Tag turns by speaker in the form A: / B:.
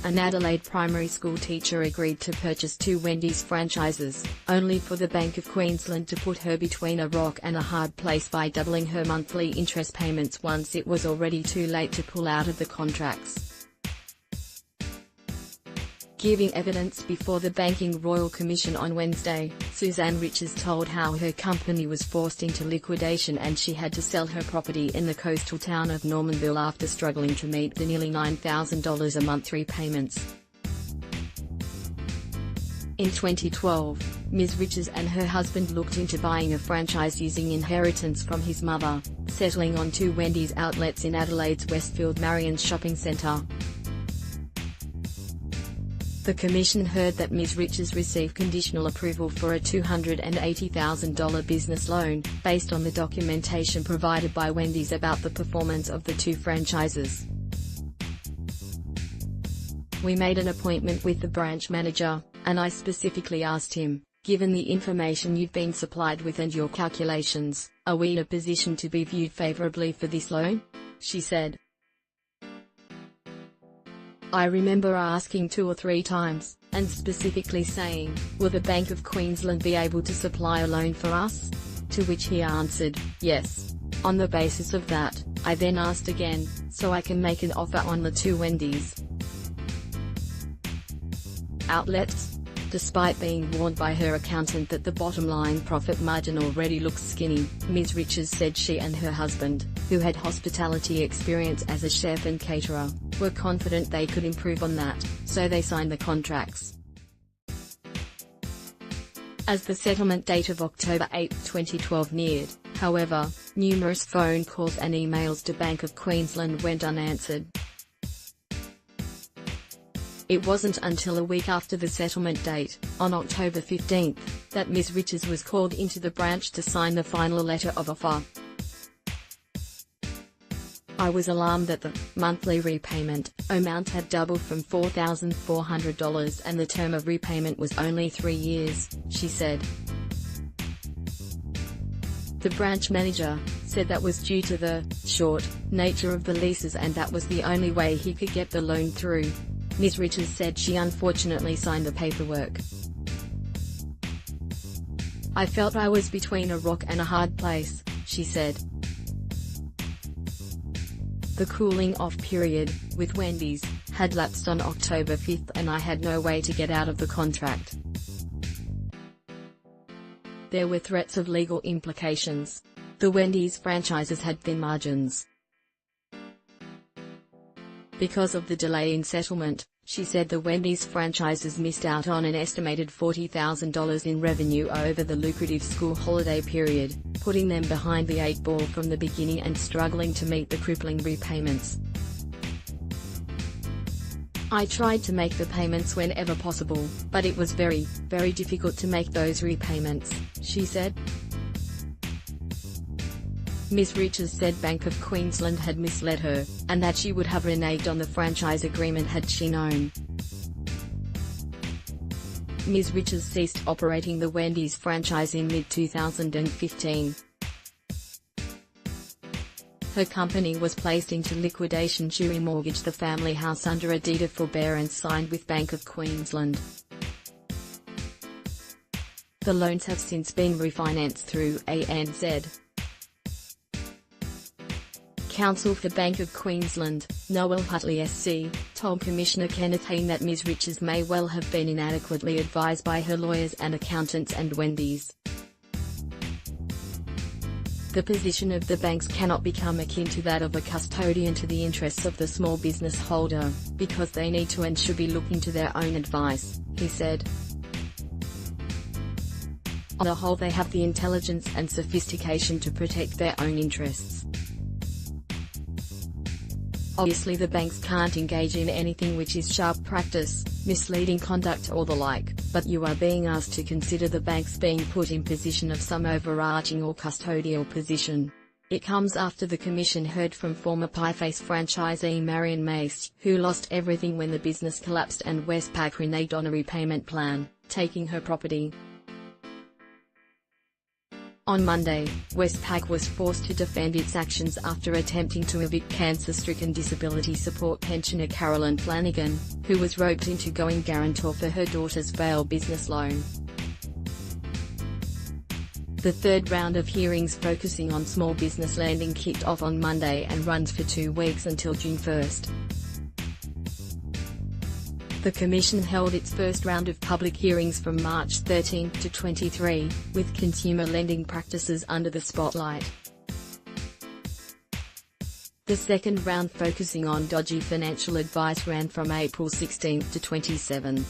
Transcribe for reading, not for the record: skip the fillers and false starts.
A: An Adelaide primary school teacher agreed to purchase 2 Wendy's franchises, only for the Bank of Queensland to put her between a rock and a hard place by doubling her monthly interest payments once it was already too late to pull out of the contracts. Giving evidence before the Banking Royal Commission on Wednesday, Suzanne Riches told how her company was forced into liquidation and she had to sell her property in the coastal town of Normanville after struggling to meet the nearly $9,000 a month repayments. In 2012, Ms. Riches and her husband looked into buying a franchise using inheritance from his mother, settling on 2 Wendy's outlets in Adelaide's Westfield Marion shopping centre. The Commission heard that Ms. Riches received conditional approval for a $280,000 business loan, based on the documentation provided by Wendy's about the performance of the 2 franchises. "We made an appointment with the branch manager, and I specifically asked him, given the information you've been supplied with and your calculations, are we in a position to be viewed favourably for this loan?" she said. "I remember asking 2 or 3 times, and specifically saying, will the Bank of Queensland be able to supply a loan for us? To which he answered, yes. On the basis of that, I then asked again, so I can make an offer on the 2 Wendy's outlets." Despite being warned by her accountant that the bottom-line profit margin already looks skinny, Ms. Riches said she and her husband, who had hospitality experience as a chef and caterer, were confident they could improve on that, so they signed the contracts. As the settlement date of October 8, 2012 neared, however, numerous phone calls and emails to Bank of Queensland went unanswered. It wasn't until a week after the settlement date, on October 15, that Ms. Riches was called into the branch to sign the final letter of offer. "I was alarmed that the monthly repayment amount had doubled from $4,400 and the term of repayment was only 3 years, she said. The branch manager said that was due to the short nature of the leases and that was the only way he could get the loan through. Ms. Riches said she unfortunately signed the paperwork. "I felt I was between a rock and a hard place," she said. The cooling-off period, with Wendy's, had lapsed on October 5 and I had no way to get out of the contract. There were threats of legal implications. The Wendy's franchises had thin margins. Because of the delay in settlement, she said the Wendy's franchises missed out on an estimated $40,000 in revenue over the lucrative school holiday period, putting them behind the 8 ball from the beginning and struggling to meet the crippling repayments. "I tried to make the payments whenever possible, but it was very, very difficult to make those repayments," she said. Ms. Riches said Bank of Queensland had misled her, and that she would have reneged on the franchise agreement had she known. Ms. Riches ceased operating the Wendy's franchise in mid-2015. Her company was placed into liquidation to remortgage the family house under a deed of forbearance signed with Bank of Queensland. The loans have since been refinanced through ANZ. Counsel for Bank of Queensland, Noel Hutley SC, told Commissioner Kenneth Hayne that Ms. Riches may well have been inadequately advised by her lawyers and accountants and Wendy's. The position of the banks cannot become akin to that of a custodian to the interests of the small business holder, because they need to and should be looking to their own advice, he said. On the whole, they have the intelligence and sophistication to protect their own interests. Obviously the banks can't engage in anything which is sharp practice, misleading conduct or the like, but you are being asked to consider the banks being put in position of some overarching or custodial position. It comes after the Commission heard from former Pieface franchisee Marion Mace, who lost everything when the business collapsed and Westpac reneged on a repayment plan, taking her property. On Monday, Westpac was forced to defend its actions after attempting to evict cancer-stricken disability support pensioner Carolyn Flanagan, who was roped into going guarantor for her daughter's failed business loan. The third round of hearings focusing on small business lending kicked off on Monday and runs for 2 weeks until June 1. The Commission held its first round of public hearings from March 13 to 23, with consumer lending practices under the spotlight. The second round focusing on dodgy financial advice ran from April 16 to 27.